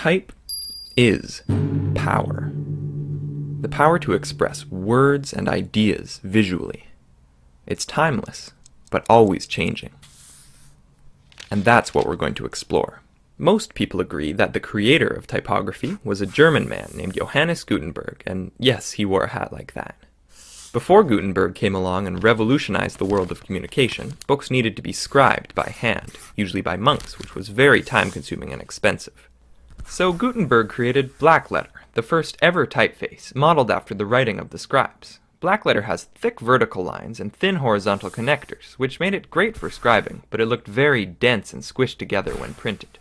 Type is power. The power to express words and ideas visually. It's timeless, but always changing. And that's what we're going to explore. Most people agree that the creator of typography was a German man named Johannes Gutenberg, and yes, he wore a hat like that. Before Gutenberg came along and revolutionized the world of communication, books needed to be scribed by hand, usually by monks, which was very time-consuming and expensive. So Gutenberg created blackletter, the first ever typeface, modeled after the writing of the scribes. Blackletter has thick vertical lines and thin horizontal connectors, which made it great for scribing, but it looked very dense and squished together when printed.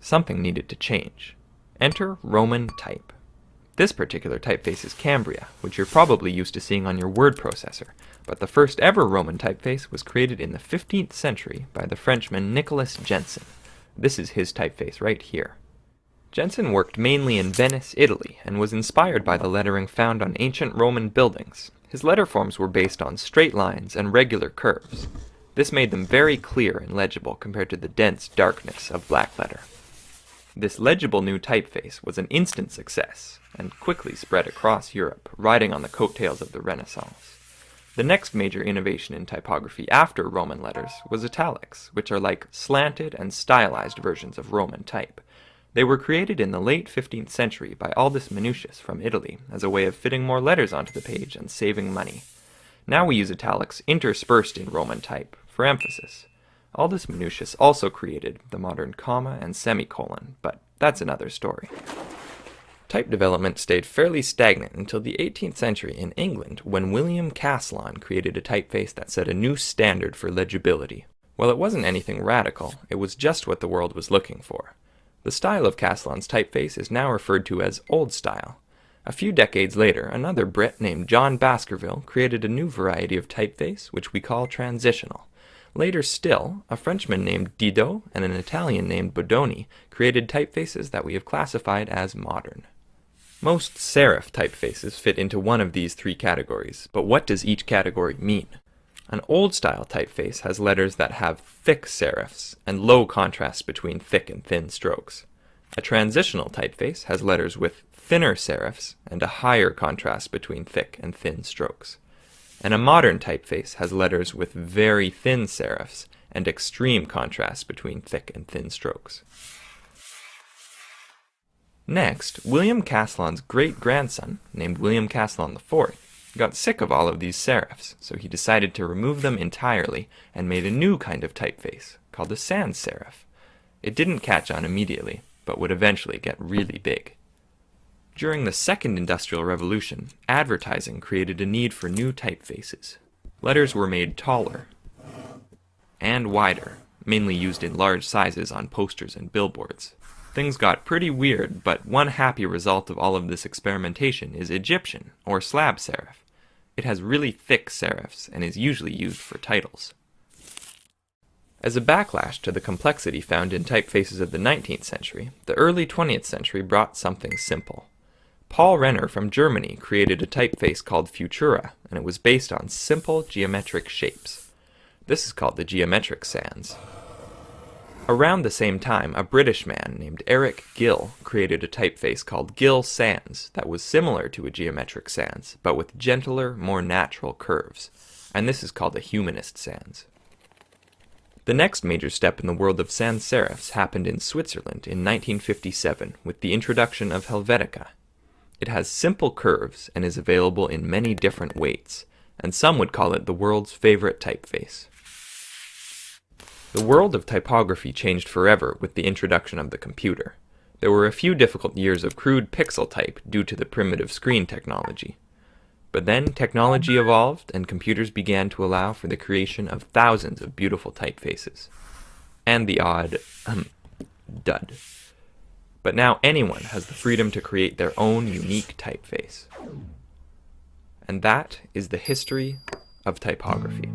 Something needed to change. Enter Roman type. This particular typeface is Cambria, which you're probably used to seeing on your word processor, but the first ever Roman typeface was created in the 15th century by the Frenchman Nicolas Jenson. This is his typeface right here. Jenson worked mainly in Venice, Italy, and was inspired by the lettering found on ancient Roman buildings. His letter forms were based on straight lines and regular curves. This made them very clear and legible compared to the dense darkness of blackletter. This legible new typeface was an instant success, and quickly spread across Europe, riding on the coattails of the Renaissance. The next major innovation in typography after Roman letters was italics, which are like slanted and stylized versions of Roman type. They were created in the late 15th century by Aldus Manutius from Italy as a way of fitting more letters onto the page and saving money. Now we use italics interspersed in Roman type for emphasis. Aldus Manutius also created the modern comma and semicolon, but that's another story. Type development stayed fairly stagnant until the 18th century in England when William Caslon created a typeface that set a new standard for legibility. While it wasn't anything radical, it was just what the world was looking for. The style of Caslon's typeface is now referred to as Old Style. A few decades later, another Brit named John Baskerville created a new variety of typeface, which we call transitional. Later still, a Frenchman named Didot and an Italian named Bodoni created typefaces that we have classified as modern. Most serif typefaces fit into one of these three categories, but what does each category mean? An old-style typeface has letters that have thick serifs and low contrast between thick and thin strokes. A transitional typeface has letters with thinner serifs and a higher contrast between thick and thin strokes. And a modern typeface has letters with very thin serifs and extreme contrast between thick and thin strokes. Next, William Caslon's great-grandson, named William Caslon IV, got sick of all of these serifs, so he decided to remove them entirely and made a new kind of typeface, called a sans serif. It didn't catch on immediately, but would eventually get really big. During the Second Industrial Revolution, advertising created a need for new typefaces. Letters were made taller and wider, mainly used in large sizes on posters and billboards. Things got pretty weird, but one happy result of all of this experimentation is Egyptian, or slab serif. It has really thick serifs and is usually used for titles. As a backlash to the complexity found in typefaces of the 19th century, the early 20th century brought something simple. Paul Renner from Germany created a typeface called Futura, and it was based on simple geometric shapes. This is called the geometric sans. Around the same time, a British man named Eric Gill created a typeface called Gill Sans that was similar to a geometric sans, but with gentler, more natural curves, and this is called a humanist sans. The next major step in the world of sans serifs happened in Switzerland in 1957 with the introduction of Helvetica. It has simple curves and is available in many different weights, and some would call it the world's favorite typeface. The world of typography changed forever with the introduction of the computer. There were a few difficult years of crude pixel type due to the primitive screen technology. But then technology evolved and computers began to allow for the creation of thousands of beautiful typefaces. And the odd dud. But now anyone has the freedom to create their own unique typeface. And that is the history of typography.